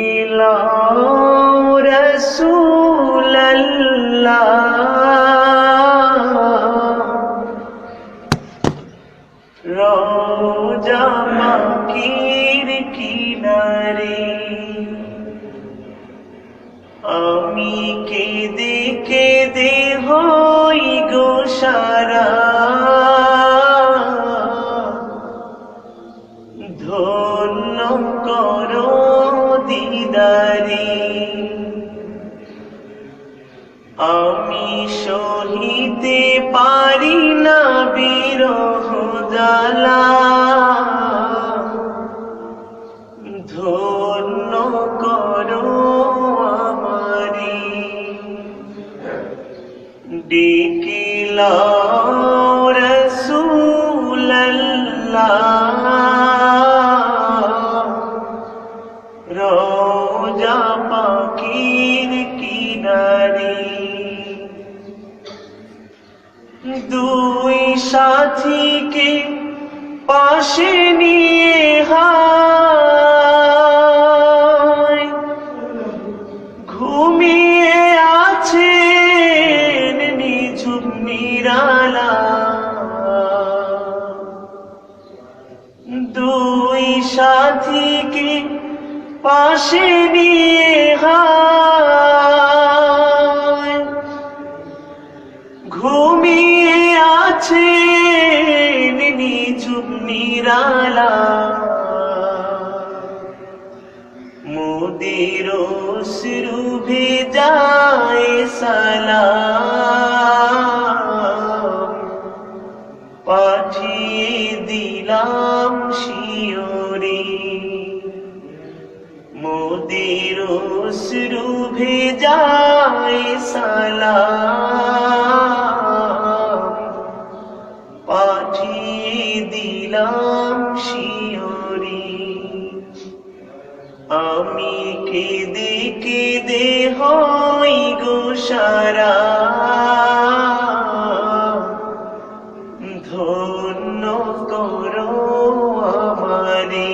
ডিকিলাও রাসূলাল্লাহ রওজা পাখির কিনারে আমি কেঁদে কেঁদে হই গো সারা ধন্য করো দিদারে আমি সহিতে পারি না বিরহ জ্বালা ধন্য করো আমারে ডিকিলাও রাসূলাল্লাহ রওজা পাখির কিনারে দুই সাথীকে পাশে নিয়ে হায় ঘুমিয়ে আছেন নিঝুম নিরালা দুই সাথীকে পাশে নিয়ে হায় ঘুমিয়ে আছেন নিঝুম নিরালা মোদের অশ্রু ভেজায় সালাম পাঠিয়ে দিলাম শিয়রে মোদের অশ্রু ভেজায় সালাম পাঠিয়ে দিলাম শিয়রে আমি কেঁদে কেঁদে হই গো সারা ধন্য করো আমারে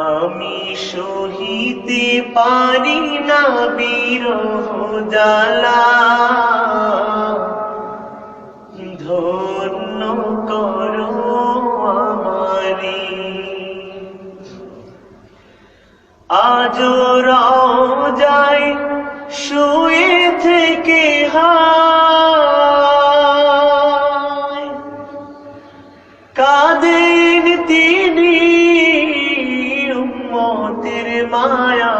আমি সহিতে পারি না বিরহ জ্বালা ধন্য করো আমারে আজ রওজায় শুয়ে থেকে হায় কাঁদেন তিনি উম্মতের মায়া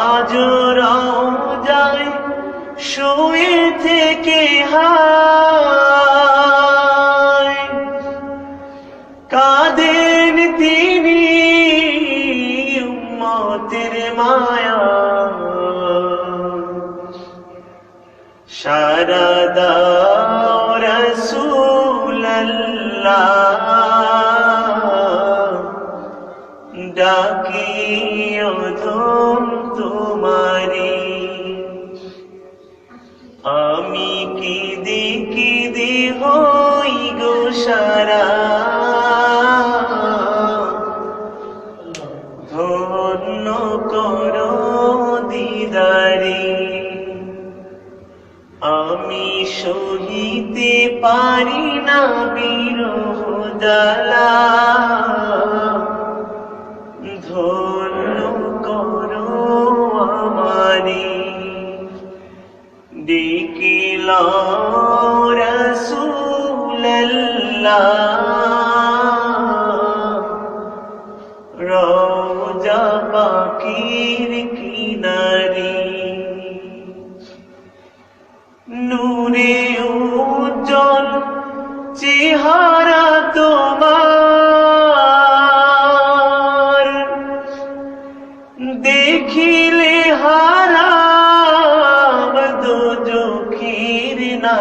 আজ রওজায় শুয়ে থেকে হায় কাঁদেন তিনি উম্মতের মায়া সারা দাও রাসূলাল্লাহ ডাকি অধম তোমারে আমি কেঁদে কেঁদে হই গো সারা ধন্য করো দিদারে আমি সহিতে পারি না বিরহ জ্বালা ধন্য করো আমারে ডিকিলাও রাসূলাল্লাহ রওজা পাখির কিনারে নূরে উজ্জ্বল চেহারা তোমার দেখিলে হারাম দোজখের না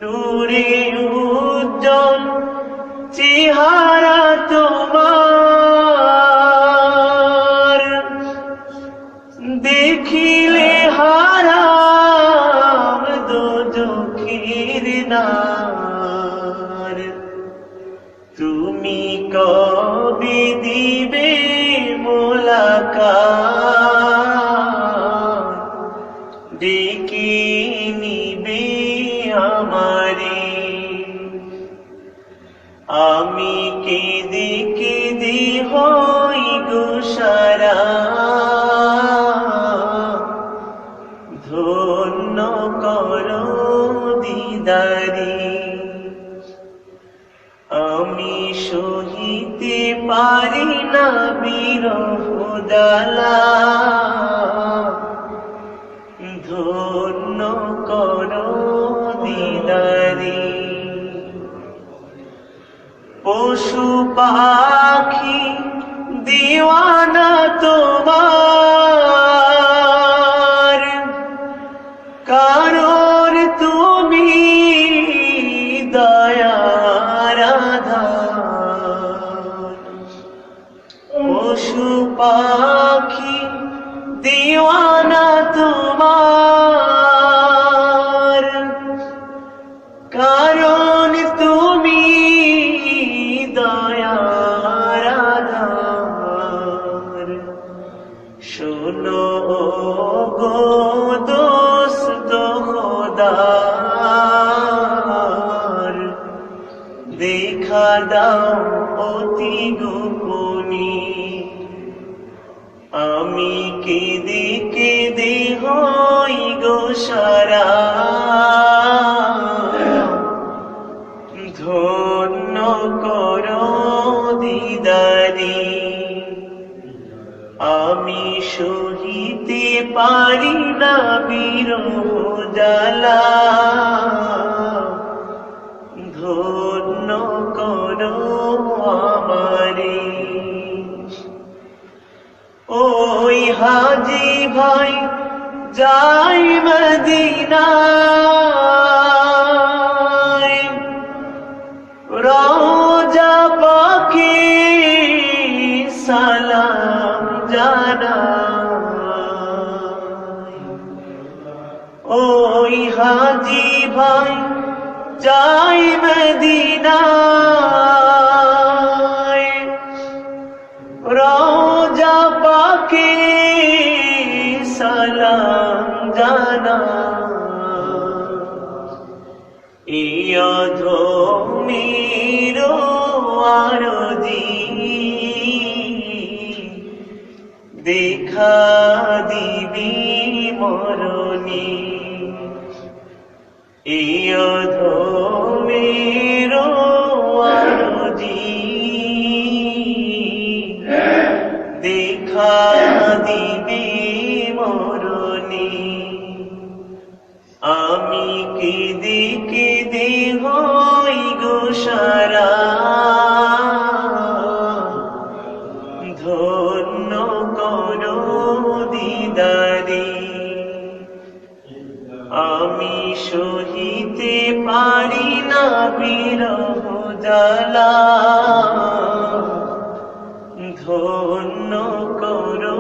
নূরে উজ্জ্বল চেহারা তোমার দেখিলে হারাম দোজখের ঘৃণার তুমি কবে দিবে মোলাকাত ডেকে নিবে আমারে আমি কেঁদে কেঁদে হই গো সারা ধন্য করো দিদারি আমি সহিতে পারি না বিরহ জ্বালা ধন্য করো দিদারি পশু পাখি দিওয়ানা তোমার কারোর তুমি দয়ার আধার পশু পাখি দিওয়ানা তোমার কারণ তুমি দয়ার আধার শোনো গো দোস্ত খোদার দেখা দাও অতি গোপনে আমি কেঁদে কেঁদে হই গো সারা ধন্য করো দিদারি আমি সহিতে পারি না বিরহ জ্বালা ধন্য করো আমারে ওই হাজি ভাই যাই মদিনায় রওজা পাকে সালাম জানাই ওই হাজি ভাই যাই মদিনায় রওজা পাকে সালাম জানাই এই অধমের আরজি দেখা দিবি মরণী এই অধমের আরজি দেখা দিবি মরণী আমি কেঁদে কেঁদে হই গো সারা ধন্য করো দিদারি আমি সহিতে পারি না বিরহ জ্বালা ধন্য করো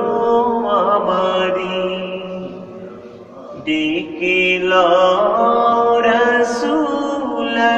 আমারি ডেকে লও রাসূলুল্লাহ